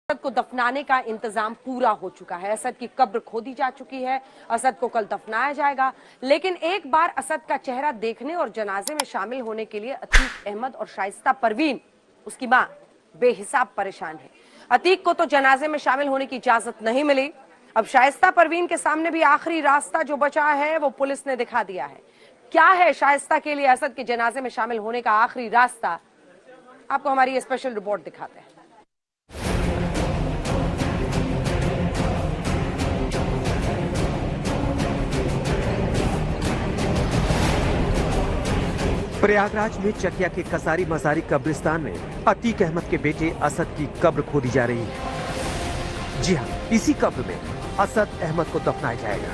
असद को दफनाने का इंतजाम पूरा हो चुका है। असद की कब्र खोदी जा चुकी है। असद को कल दफनाया जाएगा। लेकिन एक बार असद का चेहरा देखने और जनाजे में शामिल होने के लिए अतीक अहमद और शाइस्ता परवीन, उसकी मां, बेहिसाब परेशान है। अतीक को तो जनाजे में शामिल होने की इजाजत नहीं मिली। अब शाइस्ता परवीन के सामने भी आखिरी रास्ता जो बचा है वो पुलिस ने दिखा दिया है। क्या है शाइस्ता के लिए असद के जनाजे में शामिल होने का आखिरी रास्ता, आपको हमारी ये स्पेशल रिपोर्ट दिखाते हैं। प्रयागराज में चकिया के कसारी मजारी कब्रिस्तान में अतीक अहमद के बेटे असद की कब्र खोदी जा रही है। जी हां, इसी कब्र में असद अहमद को दफनाया जाएगा।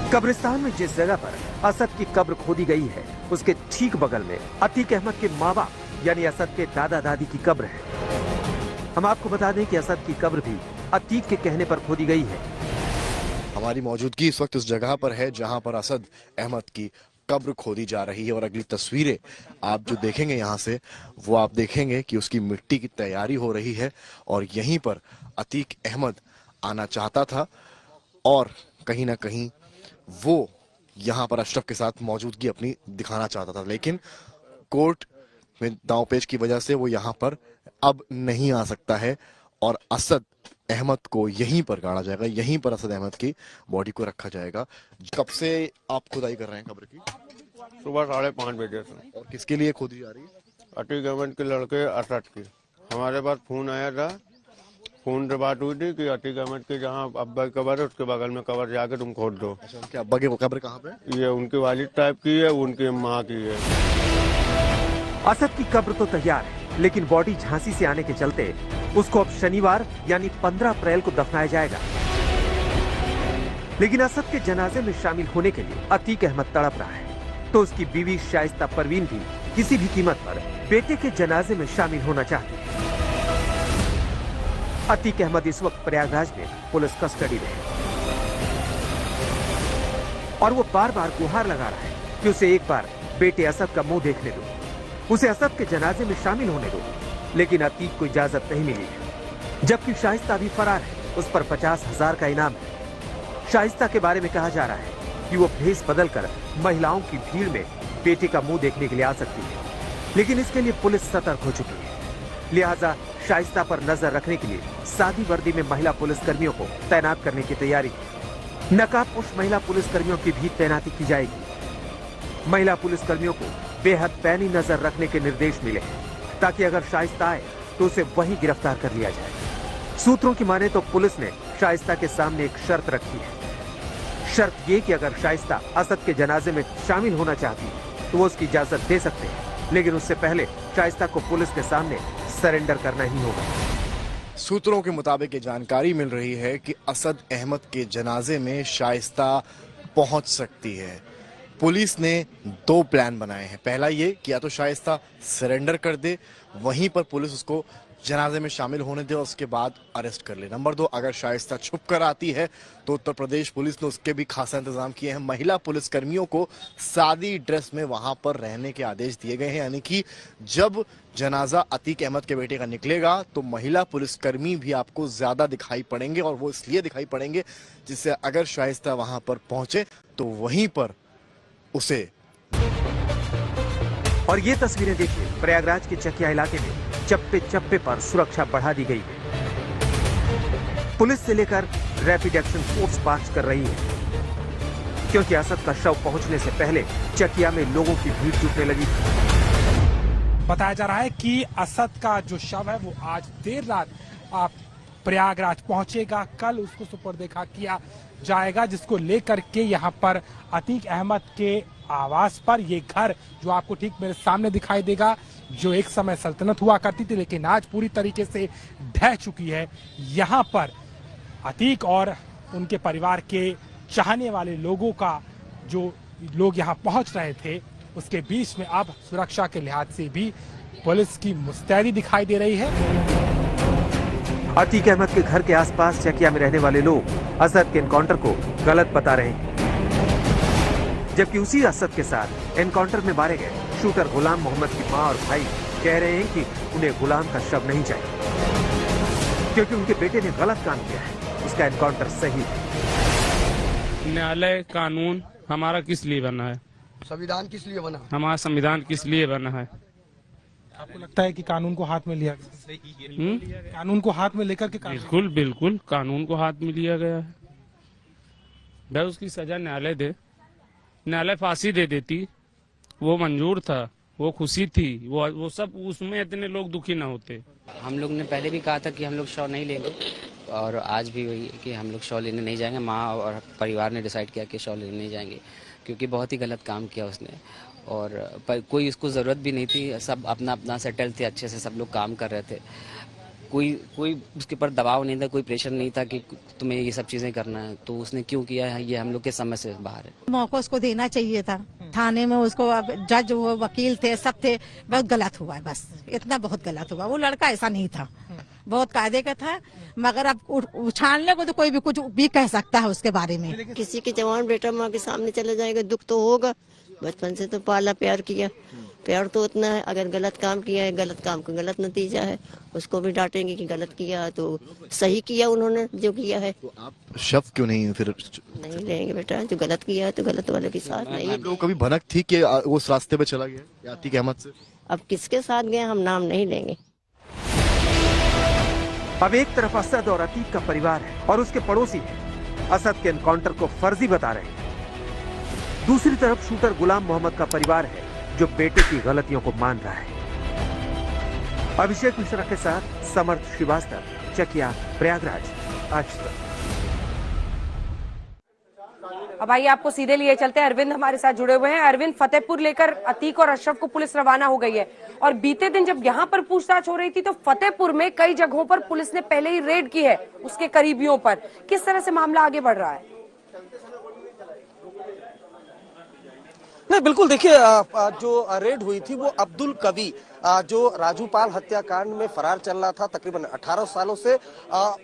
कब्रिस्तान में जिस जगह पर असद की कब्र खोदी गई है, उसके ठीक बगल में अतीक अहमद के माँ बाप यानी असद के दादा दादी की कब्र है। हम आपको बता दें कि असद की कब्र भी अतीक के कहने पर खोदी गई है। हमारी मौजूदगी इस वक्त उस जगह पर है जहां पर असद अहमद की कब्र खोदी जा रही है और अगली तस्वीरें आप जो देखेंगे यहां से वो आप देखेंगे कि उसकी मिट्टी की तैयारी हो रही है और यहीं पर अतीक अहमद आना चाहता था और कहीं ना कहीं वो यहां पर अशरफ के साथ मौजूदगी अपनी दिखाना चाहता था, लेकिन कोर्ट में दांवपेच की वजह से वो यहां पर अब नहीं आ सकता है और असद अहमद को यहीं पर गाड़ा जाएगा, यहीं पर असद अहमद की बॉडी को रखा जाएगा। कब से आप खुदाई कर रहे हैं कब्र की? सुबह 5:30 बजे से। और किसके लिए खोदी जा रही है? अतीक अहमद के लड़के असद की। हमारे पास फोन आया था, फोन से बात हुई थी कि अतीक अहमद के जहाँ अब्बा की कब्र है उसके बगल में कब्र जाके तुम खोद दो। अच्छा, उनके अब्बा की कब्र कहाँ पे? ये उनकी वालिद टाइप की है, उनकी माँ की है। असद की कब्र तो तैयार है, लेकिन बॉडी झांसी से आने के चलते उसको अब शनिवार यानी 15 अप्रैल को दफनाया जाएगा। लेकिन असद के जनाजे में शामिल होने के लिए अतीक अहमद तड़प रहा है, तो उसकी बीवी शाइस्ता परवीन भी किसी भी कीमत पर बेटे के जनाजे में शामिल होना चाहती है। अतीक अहमद इस वक्त प्रयागराज में पुलिस कस्टडी में है और वो बार बार गुहार लगा रहा है कि उसे एक बार बेटे असद का मुंह देखने दो, उसे असद के जनाजे में शामिल होने दो। लेकिन अतीक को इजाजत नहीं मिली है, जबकि शाइस्ता भी फरार है। उस पर 50,000 का इनाम है। शाइस्ता के बारे में कहा जा रहा है कि वो भेष बदलकर महिलाओं की भीड़ में बेटे का मुंह देखने के लिए आ सकती है, लेकिन इसके लिए पुलिस सतर्क हो चुकी है। लिहाजा शाइस्ता पर नजर रखने के लिए सादी वर्दी में महिला पुलिसकर्मियों को तैनात करने की तैयारी है। नकाबपोश महिला पुलिसकर्मियों की भी तैनाती की जाएगी। महिला पुलिसकर्मियों को बेहद पैनी नजर रखने के निर्देश मिले हैं, ताकि अगर शाइस्ता आए तो उसे वहीं गिरफ्तार कर लिया जाए। सूत्रों की माने तो पुलिस ने शाइस्ता के सामने एक शर्त रखी है। शर्त ये कि अगर शाइस्ता असद के जनाजे में शामिल होना चाहती है तो वो उसकी इजाजत दे सकते हैं, लेकिन उससे पहले शाइस्ता को पुलिस के सामने सरेंडर करना ही होगा। सूत्रों के मुताबिक ये जानकारी मिल रही है कि असद अहमद के जनाजे में शाइस्ता पहुंच सकती है। पुलिस ने 2 प्लान बनाए हैं। पहला ये कि या तो शाइस्ता सरेंडर कर दे, वहीं पर पुलिस उसको जनाजे में शामिल होने दे और उसके बाद अरेस्ट कर ले। नंबर 2, अगर शाइस्ता छुप कर आती है तो उत्तर प्रदेश पुलिस ने उसके भी खासा इंतजाम किए हैं। महिला पुलिसकर्मियों को सादी ड्रेस में वहां पर रहने के आदेश दिए गए हैं, यानी कि जब जनाजा अतीक अहमद के बेटे का निकलेगा तो महिला पुलिसकर्मी भी आपको ज्यादा दिखाई पड़ेंगे, और वो इसलिए दिखाई पड़ेंगे जिससे अगर शाइस्ता वहां पर पहुंचे तो वहीं पर उसे। और ये तस्वीरें देखिए, प्रयागराज के चकिया इलाके में चप्पे चप्पे पर सुरक्षा बढ़ा दी गई है। पुलिस से लेकर रैपिड एक्शन फोर्स मार्च कर रही है, क्योंकि असद का शव पहुंचने से पहले चकिया में लोगों की भीड़ जुटने लगी थी। बताया जा रहा है कि असद का जो शव है वो आज देर रात प्रयागराज पहुंचेगा। कल उसको सुपुर्द-ए-खाक किया जाएगा, जिसको लेकर के यहाँ पर अतीक अहमद के आवास पर ये घर जो आपको ठीक मेरे सामने दिखाई देगा, जो एक समय सल्तनत हुआ करती थी लेकिन आज पूरी तरीके से ढह चुकी है। यहाँ पर अतीक और उनके परिवार के चाहने वाले लोगों का जो लोग यहाँ पहुंच रहे थे, उसके बीच में अब सुरक्षा के लिहाज से भी पुलिस की मुस्तैदी दिखाई दे रही है। अतीक अहमद के घर के आसपास चकिया में रहने वाले लोग असद के एनकाउंटर को गलत बता रहे हैं, जबकि उसी असद के साथ एनकाउंटर में मारे गए शूटर गुलाम मोहम्मद की मां और भाई कह रहे हैं कि उन्हें गुलाम का शव नहीं चाहिए क्योंकि उनके बेटे ने गलत काम किया है। उसका एनकाउंटर सही है। न्यायालय कानून हमारा किस लिए बना है? संविधान किस लिए बना? हमारा संविधान किस लिए बना है? आपको लगता है कि कानून को हाथ में लिया गया? कानून को हाथ में लेकर के बिल्कुल बिल्कुल कानून को हाथ में लिया गया है। भाई उसकी सजा न्यायालय दे, न्यायालय फांसी दे देती, वो मंजूर था, वो खुशी थी, वो सब, उसमें इतने लोग दुखी ना होते। हम लोग ने पहले भी कहा था कि हम लोग शव नहीं लेंगे और आज भी वही है कि हम लोग शव लेने नहीं जाएंगे। माँ और परिवार ने डिसाइड किया कि शव लेने नहीं जाएंगे क्योंकि बहुत ही गलत काम किया उसने और कोई उसको ज़रूरत भी नहीं थी। सब अपना अपना सेटल थे, अच्छे से सब लोग काम कर रहे थे। कोई उसके ऊपर दबाव नहीं था, कोई प्रेशर नहीं था कि तुम्हें ये सब चीज़ें करना है। तो उसने क्यों किया है ये हम लोग के समझ से बाहर है। मौका उसको देना चाहिए था। थाने में उसको जज वो वकील थे, सब थे। बहुत गलत हुआ है, बस इतना बहुत गलत हुआ। वो लड़का ऐसा नहीं था, बहुत कायदे का था, मगर अब उछालने को तो कोई भी कुछ भी कह सकता है उसके बारे में। किसी के जवान बेटा माँ के सामने चले जाएगा, दुख तो होगा। बचपन से तो पाला, प्यार किया, प्यार तो उतना है। अगर गलत काम किया है, गलत काम का गलत नतीजा है, उसको भी डांटेंगे कि गलत किया तो सही किया उन्होंने जो किया है। तो आप शव क्यों नहीं फिर नहीं लेंगे बेटा, जो गलत किया है तो गलत वाले के साथ नहीं। आप लोगों को कभी भनक थी कि वो उस रास्ते पे चला गया अतीक अहमद से? अब किसके साथ गए हम नाम नहीं लेंगे। अब एक तरफ असद और अतीक का परिवार है और उसके पड़ोसी है असद के एनकाउंटर को फर्जी बता रहे हैं। दूसरी तरफ शूटर गुलाम मोहम्मद का परिवार है जो बेटे की गलतियों को मान रहा है। अभिषेक मिश्रा के साथ समर्थ श्रीवास्तव, चकिया, प्रयागराज, आज तक। अब आइए आपको सीधे लिए चलते हैं। अरविंद हमारे साथ जुड़े हुए हैं। अरविंद, फतेहपुर लेकर अतीक और अशरफ को पुलिस रवाना हो गई है और बीते दिन जब यहाँ पर पूछताछ हो रही थी तो फतेहपुर में कई जगहों पर पुलिस ने पहले ही रेड की है उसके करीबियों पर। किस तरह से मामला आगे बढ़ रहा है? नहीं, बिल्कुल देखिए, जो रेड हुई थी वो अब्दुल कवी जो राजूपाल हत्याकांड में फरार चल रहा था तकरीबन 18 सालों से,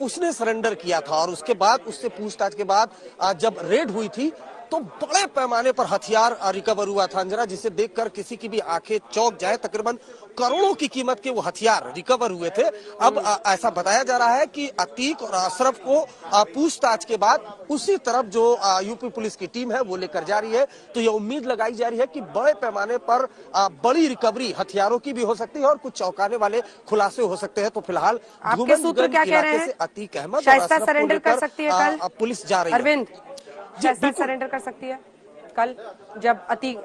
उसने सरेंडर किया था और उसके बाद उससे पूछताछ के बाद जब रेड हुई थी तो बड़े पैमाने पर हथियार रिकवर हुआ था अंजना, जिसे देखकर किसी की भी आंखें चौंक जाए। तकरीबन करोड़ों की कीमत के वो हथियार रिकवर हुए थे। अब ऐसा बताया जा रहा है कि अतीक और अशरफ को पूछताछ के बाद उसी तरफ जो यूपी पुलिस की टीम है वो लेकर जा रही है। तो ये उम्मीद लगाई जा रही है कि बड़े पैमाने पर बड़ी रिकवरी हथियारों की भी हो सकती है और कुछ चौंकाने वाले खुलासे हो सकते हैं। तो फिलहाल आपके सूत्र क्या कह रहे हैं? अतीक अहमद शाइस्ता सरेंडर कर सकती है कल पुलिस जा रही है। अरविंद, शाइस्ता सरेंडर कर सकती है कल जब अतीक?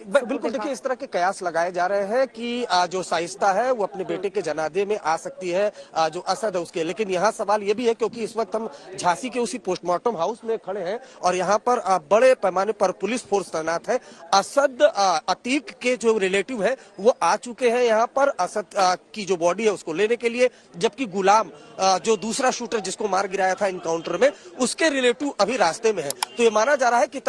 बिल्कुल देखिए इस तरह के कयास लगाए जा रहे हैं कि जो शाइस्ता है वो अपने बेटे के जनाजे में आ सकती है, जो असद है उसके। लेकिन यहाँ सवाल ये भी है क्योंकि इस वक्त हम झांसी के उसी पोस्टमार्टम हाउस में खड़े हैं और यहाँ पर बड़े पैमाने पर पुलिस फोर्स तैनात है। असद अतीक के जो रिलेटिव है वो आ चुके हैं यहाँ पर असद की जो बॉडी है उसको लेने के लिए, जबकि गुलाम जो दूसरा शूटर जिसको मार गिराया था इनकाउंटर में, उसके रिलेटिव अभी रास्ते में है। तो ये माना जा रहा है कि